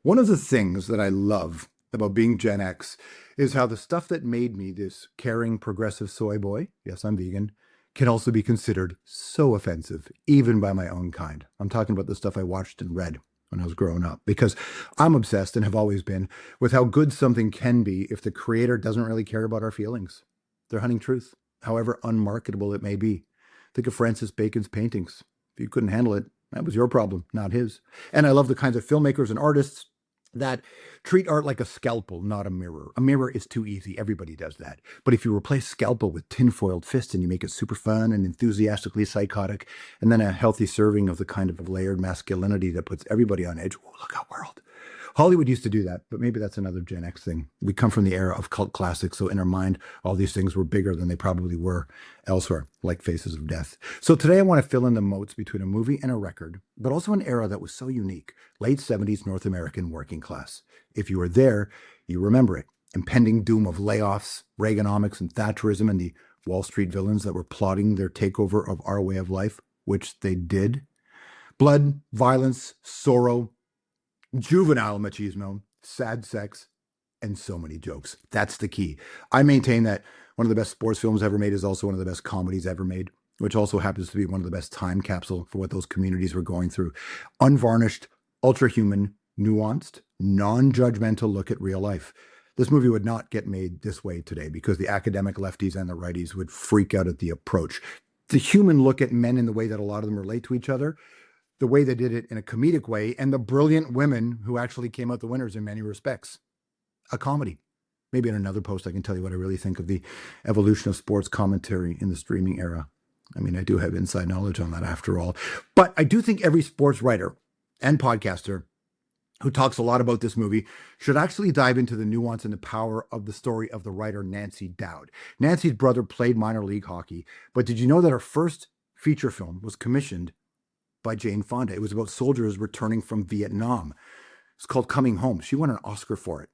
One of the things that I love about being Gen X is how the stuff that made me this caring, progressive soy boy, yes, I'm vegan, can also be considered so offensive, even by my own kind. I'm talking about the stuff I watched and read when I was growing up, because I'm obsessed and have always been with how good something can be if the creator doesn't really care about our feelings. They're hunting truth, however unmarketable it may be. Think of Francis Bacon's paintings. If you couldn't handle it, that was your problem, not his. And I love the kinds of filmmakers and artists that treat art like a scalpel, not a mirror. A mirror is too easy. Everybody does that. But if you replace scalpel with tinfoiled fist and you make it super fun and enthusiastically psychotic, and then a healthy serving of the kind of layered masculinity that puts everybody on edge, oh, look out, world. Hollywood used to do that, but maybe that's another Gen X thing. We come from the era of cult classics, so in our mind, all these things were bigger than they probably were elsewhere, like Faces of Death. So today I want to fill in the moats between a movie and a record, but also an era that was so unique, late 70s North American working class. If you were there, you remember it. Impending doom of layoffs, Reaganomics and Thatcherism, and the Wall Street villains that were plotting their takeover of our way of life, which they did. Blood, violence, sorrow, juvenile machismo, sad sex, and so many jokes. That's the key. I maintain that one of the best sports films ever made is also one of the best comedies ever made, which also happens to be one of the best time capsule for what those communities were going through. Unvarnished, ultra-human, nuanced, non-judgmental look at real life. This movie would not get made this way today because the academic lefties and the righties would freak out at the approach. The human look at men in the way that a lot of them relate to each other, the way they did it in a comedic way, and the brilliant women who actually came out the winners in many respects. A comedy. Maybe in another post I can tell you what I really think of the evolution of sports commentary in the streaming era. I mean, I do have inside knowledge on that after all. But I do think every sports writer and podcaster who talks a lot about this movie should actually dive into the nuance and the power of the story of the writer Nancy Dowd. Nancy's brother played minor league hockey, but did you know that her first feature film was commissioned by Jane Fonda? It was about soldiers returning from Vietnam. It's called Coming Home. She won an Oscar for it.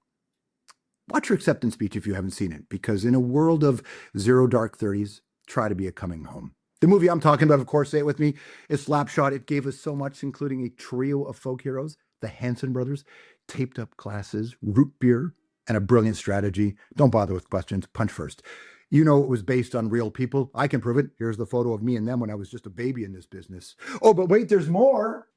Watch her acceptance speech if you haven't seen it, because in a world of zero dark 30s, try to be a coming home. The movie I'm talking about, of course, say it with me, is Slapshot. It gave us so much, including a trio of folk heroes, the Hanson brothers, taped up glasses, root beer, and a brilliant strategy. Don't bother with questions. Punch first. You know it was based on real people. I can prove it. Here's the photo of me and them when I was just a baby in this business. Oh, but wait, there's more.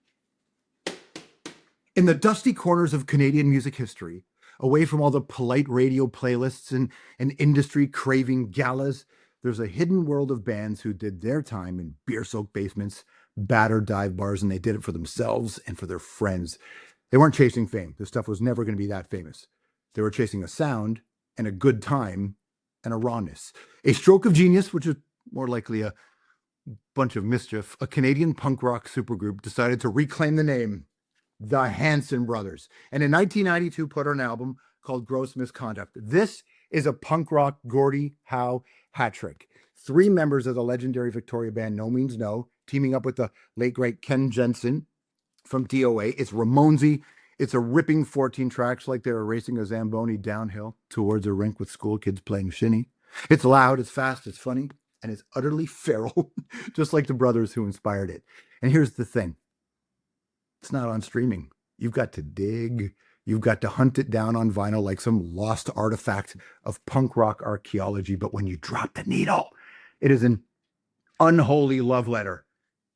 In the dusty corners of Canadian music history, away from all the polite radio playlists and industry-craving galas, there's a hidden world of bands who did their time in beer-soaked basements, battered dive bars, and they did it for themselves and for their friends. They weren't chasing fame. This stuff was never going to be that famous. They were chasing a sound and a good time and a rawness. A stroke of genius, which is more likely a bunch of mischief. A Canadian punk rock supergroup decided to reclaim the name, the Hanson Brothers, and in 1992 put out an album called Gross Misconduct. This is a punk rock Gordie Howe hat trick. Three members of the legendary Victoria band No Means No, teaming up with the late great Ken Jensen from DOA. It's Ramonesy. It's a ripping 14 tracks like they were racing a Zamboni downhill towards a rink with school kids playing shinny. It's loud, it's fast, it's funny, and it's utterly feral, just like the brothers who inspired it. And here's the thing. It's not on streaming. You've got to dig. You've got to hunt it down on vinyl like some lost artifact of punk rock archaeology. But when you drop the needle, it is an unholy love letter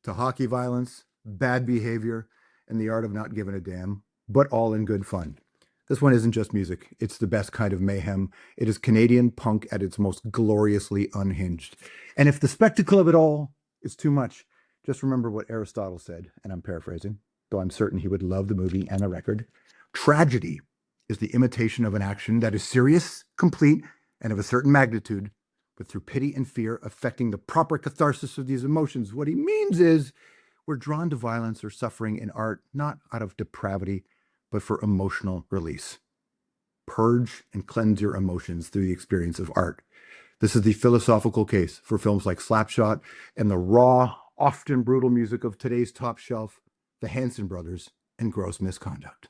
to hockey violence, bad behavior, and the art of not giving a damn, but all in good fun. This one isn't just music. It's the best kind of mayhem. It is Canadian punk at its most gloriously unhinged. And if the spectacle of it all is too much, just remember what Aristotle said, and I'm paraphrasing, though I'm certain he would love the movie and the record. Tragedy is the imitation of an action that is serious, complete, and of a certain magnitude, but through pity and fear affecting the proper catharsis of these emotions. What he means is we're drawn to violence or suffering in art, not out of depravity, but for emotional release. Purge and cleanse your emotions through the experience of art. This is the philosophical case for films like Slapshot and the raw, often brutal music of today's top shelf, the Hanson Brothers and Gross Misconduct.